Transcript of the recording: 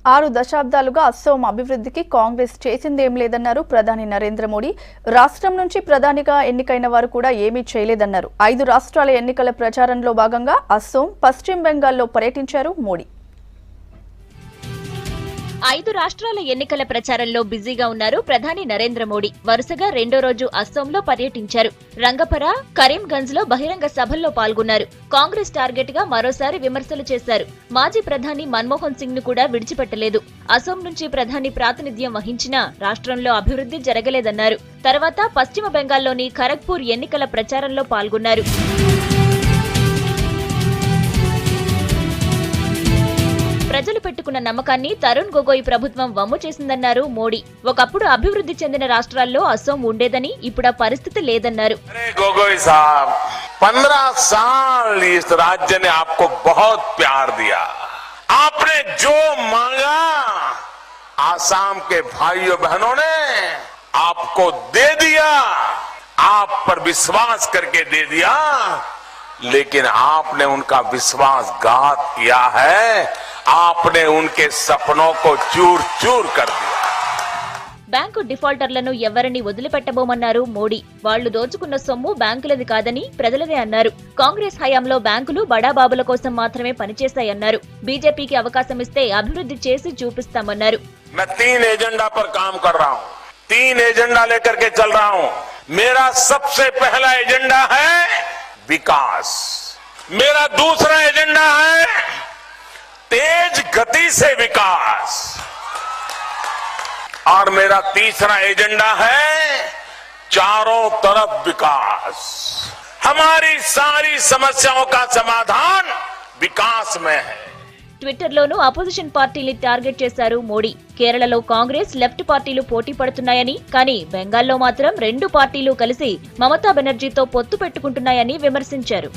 6 దశాబ్దాలుగా అస్సోం అభివృద్ధికి కాంగ్రెస్ చేసిందేం లేదన్నారు ప్రధాని నరేంద్ర మోడీ. రాష్ట్రం నుంచి ప్రధానిగా ఎన్నికైన వారు కూడా ఏమీ చేయలేదన్నారు. 5 రాష్ట్రాల ఎన్నికల ప్రచారంలో భాగంగా అస్సోం, పశ్చిమ బెంగాల్లో పర్యటించారు మోడీ. 5 రాష్ట్రాల ఎన్నికల ప్రచారంలో బిజీగా ఉన్నారు ప్రధాని నరేంద్ర మోడీ. వరుసగా రెండో రోజు అస్సోంలో పర్యటించారు. రంగపర, కరీంగంజ్ లో బహిరంగ సభల్లో పాల్గొన్నారు. కాంగ్రెస్ టార్గెట్ గా మరోసారి విమర్శలు చేశారు. మాజీ ప్రధాని మన్మోహన్ సింగ్ ను కూడా విడిచిపెట్టలేదు. అసోం నుంచి ప్రధాని ప్రాతినిధ్యం వహించినా రాష్ట్రంలో అభివృద్ధి జరగలేదన్నారు. తర్వాత పశ్చిమ బెంగాల్లోని ఖరగ్పూర్ ఎన్నికల ప్రచారంలో పాల్గొన్నారు. ప్రజలు పెట్టుకున్న నమ్మకాన్ని తరుణ్ గొగోయ్ ప్రభుత్వం వమ్ము చేసిందన్నారు మోడీ. ఒకప్పుడు అభివృద్ధి చెందిన రాష్ట్రాల్లో అసోం ఉండేదని ఇప్పుడు ఆ పరిస్థితి లేదన్నారు. గొగోయ్ సాబ్ 15 साल इस राज्य ने आपको बहुत प्यार दिया. आपने जो मांगा आसाम के भाइयों बहनों ने आपको दे दिया. आप पर विश्वास करके दे दिया, लेकिन आपने उनका विश्वासघात किया है. आपने उनके सपनों को चूर चूर कर दिया. బ్యాంకు డిఫాల్టర్లను ఎవరిని వదిలిపెట్టబోమన్నారు మోడీ. వాళ్లు దోచుకున్న సొమ్ము బ్యాంకులది కాదని ప్రజలదే అన్నారు. కాంగ్రెస్ హయాంలో బ్యాంకులు బడాబాబుల కోసం మాత్రమే పనిచేశాయన్నారు. బీజేపీకి అవకాశం ఇస్తే అభివృద్ధి చేసి చూపిస్తామన్నారు. मैं 3 एजेंडा पर काम कर रहा हूं. 3 एजेंडा लेकर के चल रहा हूं. मेरा सबसे पहला एजेंडा है विकास. मेरा दूसरा एजेंडा है तेज गति से विकास. और मेरा तीसरा एजेंडा है चारों तरफ विकास. हमारी सारी समस्याओं का समाधान विकास में है. ట్విట్టర్లోనూ అపోజిషన్ పార్టీని టార్గెట్ చేశారు మోడీ. కేరళలో కాంగ్రెస్, లెఫ్ట్ పార్టీలు పోటీ పడుతున్నాయని, కానీ బెంగాల్లో మాత్రం 2 పార్టీలు కలిసి మమతా బెనర్జీతో పొత్తు పెట్టుకుంటున్నాయని విమర్శించారు.